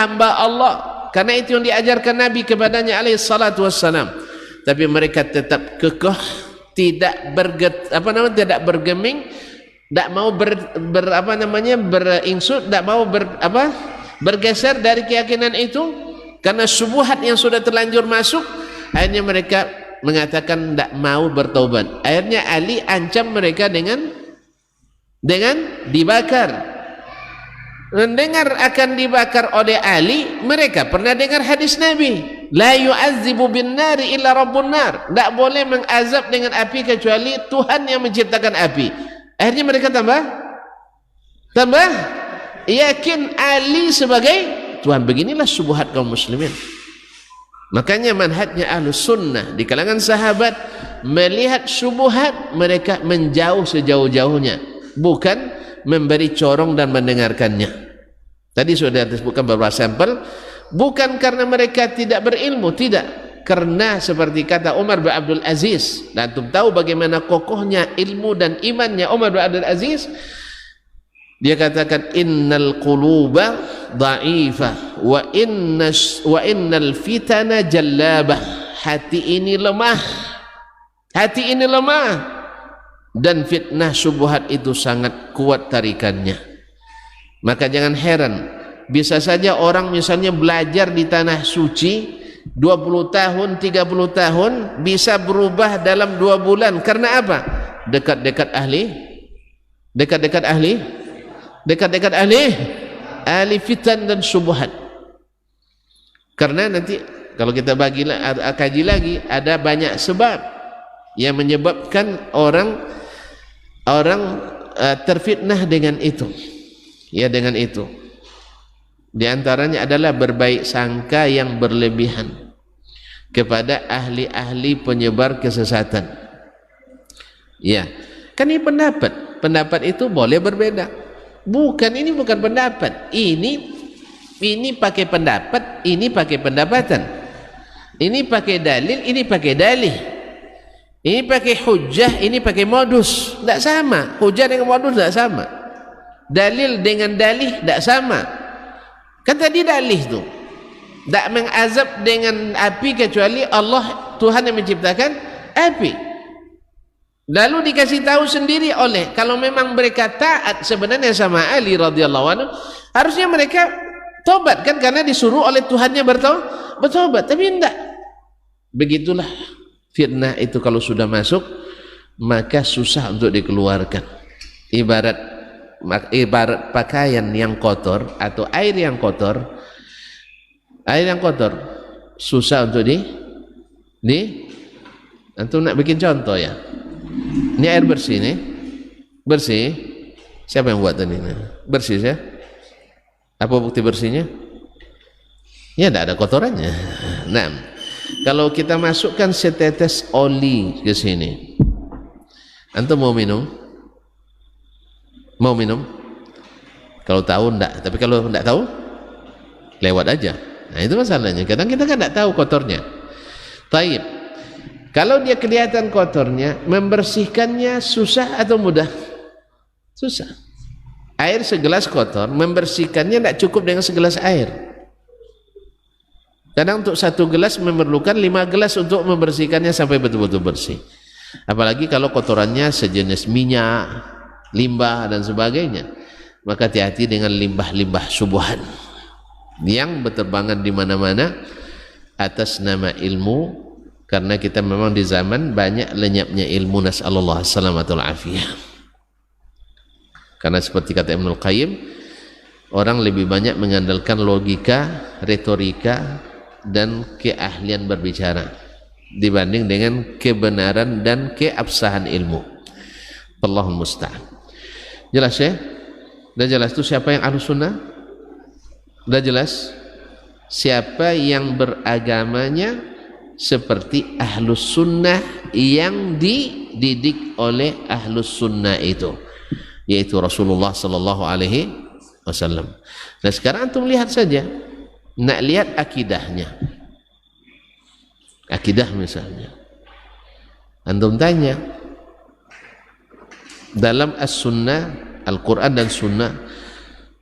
hamba Allah, karena itu yang diajarkan Nabi kepadanya alaihi salatu wassalam. Tapi mereka tetap kekeh, tidak tidak bergeming, tidak mau beringsut, tidak mau bergeser dari keyakinan itu, karena syubhat yang sudah terlanjur masuk. Akhirnya mereka mengatakan tidak mau bertaubat. Akhirnya Ali ancam mereka dengan dibakar. Mendengar akan dibakar oleh Ali, mereka pernah dengar hadis Nabi, la yu'azzibu bin nari illa rabbun nar, tidak boleh mengazab dengan api kecuali Tuhan yang menciptakan api. Akhirnya mereka tambah yakin Ali sebagai Tuhan. Beginilah syubhat kaum muslimin. Makanya manhajnya Ahlus Sunnah di kalangan sahabat, melihat syubhat mereka menjauh sejauh-jauhnya, bukan memberi corong dan mendengarkannya. Tadi sudah disebutkan beberapa sampel. Bukan karena mereka tidak berilmu, tidak, karena seperti kata Umar bin Abdul Aziz, dan antum tahu bagaimana kokohnya ilmu dan imannya Umar bin Abdul Aziz. Dia katakan, innal quluba dha'ifah wa innal fitana jallabah. Hati ini lemah, dan fitnah syubhat itu sangat kuat tarikannya. Maka jangan heran, bisa saja orang misalnya belajar di tanah suci 20 tahun, 30 tahun, bisa berubah dalam 2 bulan. Karena apa? Dekat-dekat ahli fitan dan syubhat. Karena nanti kalau kita kaji lagi, ada banyak sebab yang menyebabkan orang terfitnah dengan itu. Ya, dengan itu. Di antaranya adalah berbaik sangka yang berlebihan kepada ahli-ahli penyebar kesesatan. Ya, kan ini pendapat itu boleh berbeda. Ini bukan pendapat. Ini pakai pendapat, ini pakai pendapatan. Ini pakai dalil, ini pakai dalih. Ini pakai hujjah, ini pakai modus. Tidak sama. Hujjah dengan modus tidak sama. Dalil dengan dalih tidak sama. Kan tadi dalih itu tidak mengazab dengan api kecuali Allah, Tuhan yang menciptakan api. Lalu dikasih tahu sendiri kalau memang mereka taat sebenarnya sama Ali radhiyallahu anhu, harusnya mereka tobat kan, karena disuruh oleh Tuhannya bertobat. Tapi tidak. Begitulah fitnah itu, kalau sudah masuk maka susah untuk dikeluarkan. Ibarat pakaian yang kotor atau air yang kotor susah untuk antum nak bikin contoh ya. Ini air bersih nih, bersih. Siapa yang buat tadi? Bersih ya? Apa bukti bersihnya? Ya, tidak ada kotorannya. Nah, kalau kita masukkan setetes oli ke sini, antum mau minum? Mau minum? Kalau tahu enggak, tapi kalau enggak tahu lewat aja. Nah, itu masalahnya. Kadang kita kan enggak tahu kotornya. Taib. Kalau dia kelihatan kotornya, membersihkannya susah atau mudah? Susah. Air segelas kotor, membersihkannya enggak cukup dengan segelas air. Kadang untuk 1 gelas memerlukan 5 gelas untuk membersihkannya sampai betul-betul bersih. Apalagi kalau kotorannya sejenis minyak, limbah dan sebagainya. Maka hati-hati dengan limbah-limbah syubhat yang berterbangan di mana-mana atas nama ilmu, karena kita memang di zaman banyak lenyapnya ilmu, nasallallahu salamatul afiyah. Karena seperti kata Ibnul Qayyim, orang lebih banyak mengandalkan logika, retorika dan keahlian berbicara dibanding dengan kebenaran dan keabsahan ilmu. Allahul musta'an. Jelas ya? Sudah jelas itu siapa yang Ahlus Sunnah? Sudah jelas siapa yang beragamanya seperti Ahlus Sunnah yang dididik oleh Ahlus Sunnah itu, yaitu Rasulullah sallallahu alaihi wasallam. Nah, sekarang antum lihat saja, nak lihat akidahnya. Akidah misalnya, antum tanya dalam As-Sunnah, Al-Quran dan Sunnah,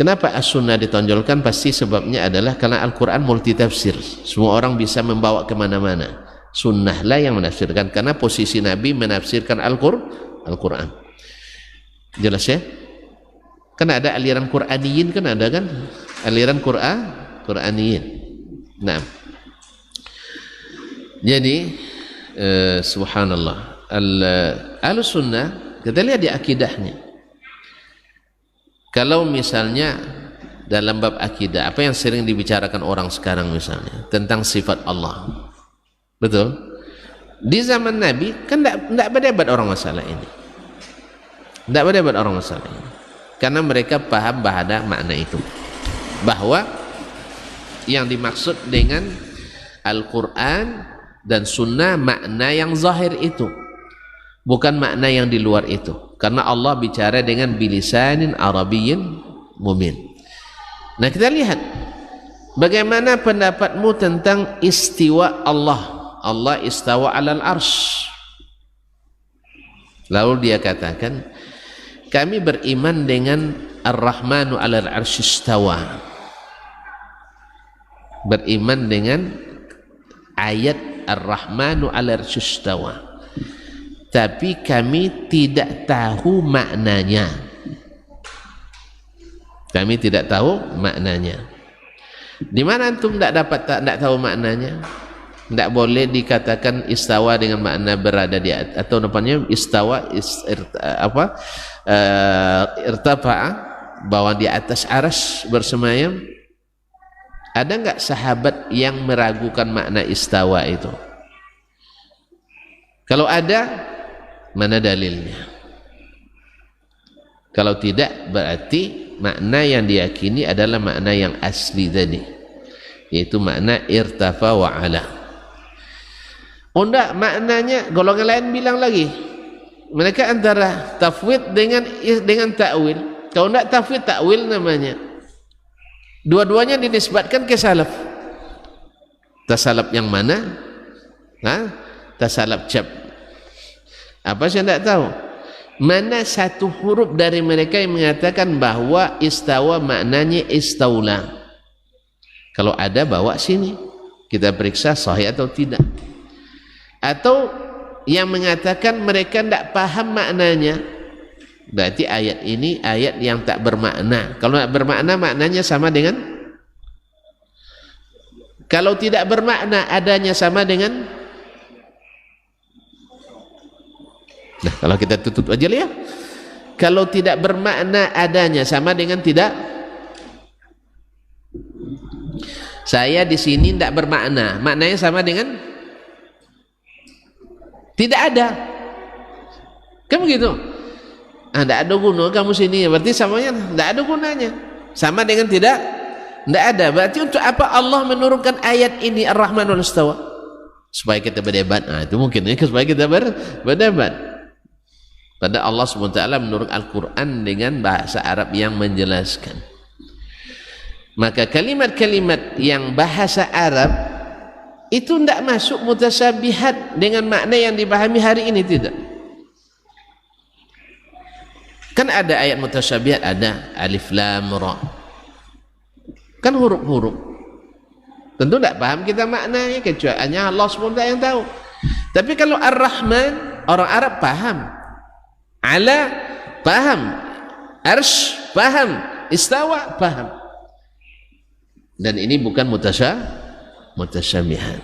Kenapa as-sunnah ditonjolkan? Pasti sebabnya adalah karena Al-Quran multitafsir, semua orang bisa membawa kemana-mana. Sunnahlah yang menafsirkan, karena posisi Nabi menafsirkan Al-Quran. Jelas ya? Kan ada aliran Qur'aniyin, kan ada kan? Aliran Qur'aniyin. Nah, jadi subhanallah, Ahlussunnah kita lihat di akidahnya. Kalau misalnya dalam bab akidah, apa yang sering dibicarakan orang sekarang misalnya tentang sifat Allah, betul? Di zaman Nabi kan tidak berdebat orang masalah ini, tidak berdebat orang masalah ini, karena mereka paham bahada makna itu, bahwa yang dimaksud dengan Al-Quran dan Sunnah makna yang zahir itu, bukan makna yang di luar itu. Karena Allah bicara dengan bilisanin Arabiyyin mubin. Nah, kita lihat bagaimana pendapatmu tentang istiwa Allah. Allah istawa alal arsh. Lalu dia katakan, kami beriman dengan Ar-Rahmanu alal arsh istawa. Beriman dengan ayat Ar-Rahmanu alal arsh istawa, tapi kami tidak tahu maknanya. Kami tidak tahu maknanya. Di mana antum tidak tahu maknanya? Tidak boleh dikatakan istawa dengan makna berada di atas, atau namanya istawa irtafa'a, bahwa di atas arsy bersemayam. Ada enggak sahabat yang meragukan makna istawa itu? Kalau ada, mana dalilnya? Kalau tidak, berarti makna yang diyakini adalah makna yang asli tadi, yaitu makna irtafa wa ala. Oh enggak, maknanya golongan lain bilang lagi, mereka antara tafwid dengan ta'wil. Kalau enggak tafwid, ta'wil namanya. Dua-duanya dinisbatkan ke salaf. Tasalaf yang mana? Tasalaf cap. Apa saya tidak tahu. Mana satu huruf dari mereka yang mengatakan bahwa istawa maknanya istaula. Kalau ada, bawa sini, kita periksa sahih atau tidak. Atau yang mengatakan mereka tidak paham maknanya, berarti ayat ini ayat yang tak bermakna. Kalau tak bermakna, maknanya sama dengan, kalau tidak bermakna, adanya sama dengan. Nah, kalau kita tutup aja ya. Kalau tidak bermakna, adanya sama dengan tidak. Saya di sini tidak bermakna, maknanya sama dengan tidak ada. Kan begitu? Tidak ada guna kamu sini, berarti samanya tidak ada gunanya. Sama dengan tidak ada. Berarti untuk apa Allah menurunkan ayat ini Ar-Rahmanul Istawa? Supaya kita berdebat. Nah, itu mungkin ya, supaya kita berdebat. Pada Allah SWT menurut Al-Quran dengan bahasa Arab yang menjelaskan. Maka kalimat-kalimat yang bahasa Arab itu tidak masuk mutasyabihat dengan makna yang dipahami hari ini, tidak. Kan ada ayat mutasyabihat, ada alif lam ra, kan huruf-huruf, tentu tidak paham kita maknanya, kecuali hanya Allah SWT yang tahu. Tapi kalau Ar-Rahman, orang Arab paham, ala paham, arsh paham, istawa paham. Dan ini bukan mutasyabihat.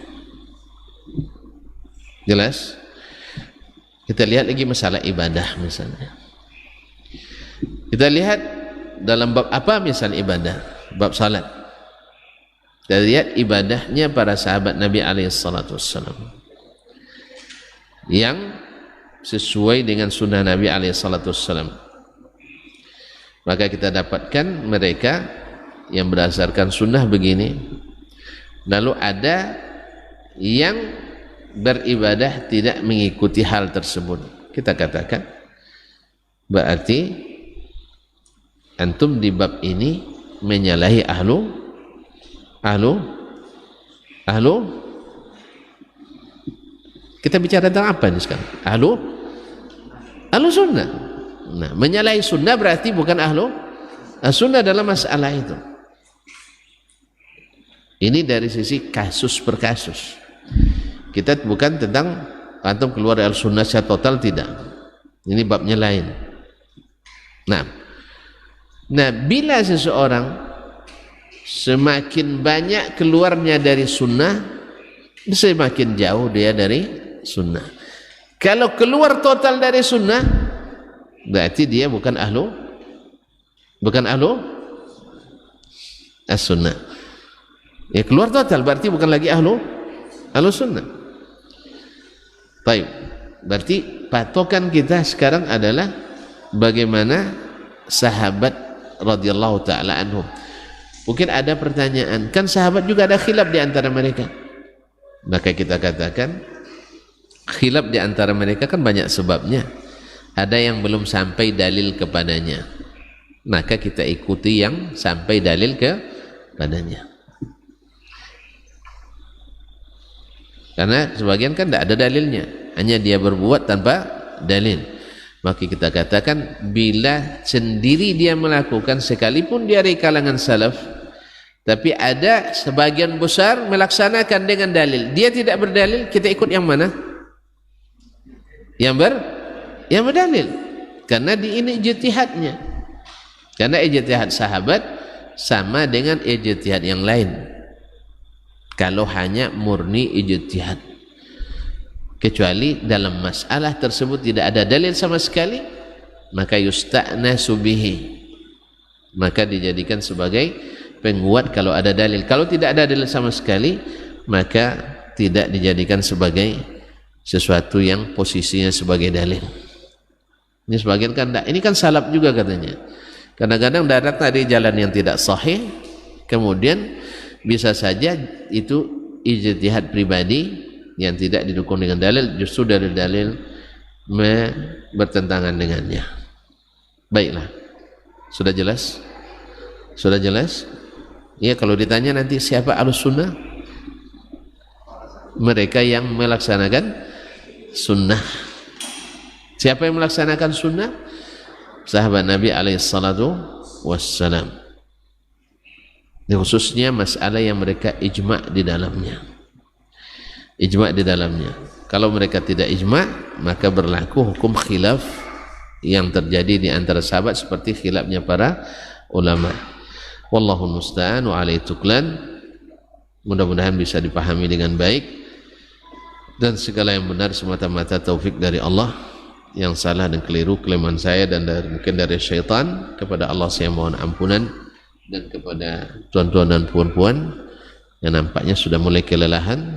Jelas? Kita lihat lagi masalah ibadah misalnya. Kita lihat dalam bab apa misalnya ibadah? Bab salat. Kita lihat ibadahnya para sahabat Nabi SAW yang sesuai dengan sunnah Nabi SAW. Maka kita dapatkan mereka yang berdasarkan sunnah begini. Lalu ada yang beribadah tidak mengikuti hal tersebut. Kita katakan berarti antum di bab ini menyalahi ahlu kita bicara tentang apa ini sekarang? Ahlu sunnah. Nah, menyalahi sunnah berarti bukan ahlu As-sunnah dalam masalah itu. Ini dari sisi kasus per kasus. Kita bukan tentang antum keluar dari al-sunnah secara total, tidak. Ini babnya lain. Nah, bila seseorang semakin banyak keluarnya dari sunnah, semakin jauh dia dari sunnah. Kalau keluar total dari sunnah, berarti dia bukan ahlu as-sunnah. Ya, keluar total berarti bukan lagi ahlu sunnah. Baik, berarti patokan kita sekarang adalah bagaimana sahabat radhiyallahu taala anhum. Mungkin ada pertanyaan, kan sahabat juga ada khilaf di antara mereka. Maka kita katakan khilaf di antara mereka kan banyak sebabnya. Ada yang belum sampai dalil kepadanya, maka kita ikuti yang sampai dalil kepadanya. Karena sebagian kan tidak ada dalilnya, hanya dia berbuat tanpa dalil. Maka kita katakan bila sendiri dia melakukan, sekalipun dia dari kalangan salaf, tapi ada sebagian besar melaksanakan dengan dalil, dia tidak berdalil, kita ikut yang mana? Yang berdalil. Karena di ini ijtihadnya. Karena ijtihad sahabat sama dengan ijtihad yang lain. Kalau hanya murni ijtihad, kecuali dalam masalah tersebut tidak ada dalil sama sekali, maka yusta'nasu bihi, maka dijadikan sebagai penguat kalau ada dalil. Kalau tidak ada dalil sama sekali, maka tidak dijadikan sebagai sesuatu yang posisinya sebagai dalil. Ini sebagian kan ini kan salaf juga katanya. Kadang-kadang datang dari jalan yang tidak sahih, kemudian bisa saja itu ijtihad pribadi yang tidak didukung dengan dalil, justru dari dalil bertentangan dengannya. Baiklah, sudah jelas? Sudah jelas? Ya, kalau ditanya nanti siapa Ahlus-Sunnah? Mereka yang melaksanakan sunnah. Siapa yang melaksanakan sunnah? Sahabat Nabi alaihissalatu wassalam. Ini khususnya masalah yang mereka ijma' di dalamnya. Ijma' di dalamnya. Kalau mereka tidak ijma', maka berlaku hukum khilaf yang terjadi di antara sahabat seperti khilafnya para ulama. Wallahu musta'an wa alaihi tuklan. Mudah-mudahan bisa dipahami dengan baik, dan segala yang benar semata-mata taufik dari Allah, yang salah dan keliru kelemahan saya dan mungkin dari syaitan. Kepada Allah saya mohon ampunan, dan kepada tuan-tuan dan puan-puan yang nampaknya sudah mulai kelelahan,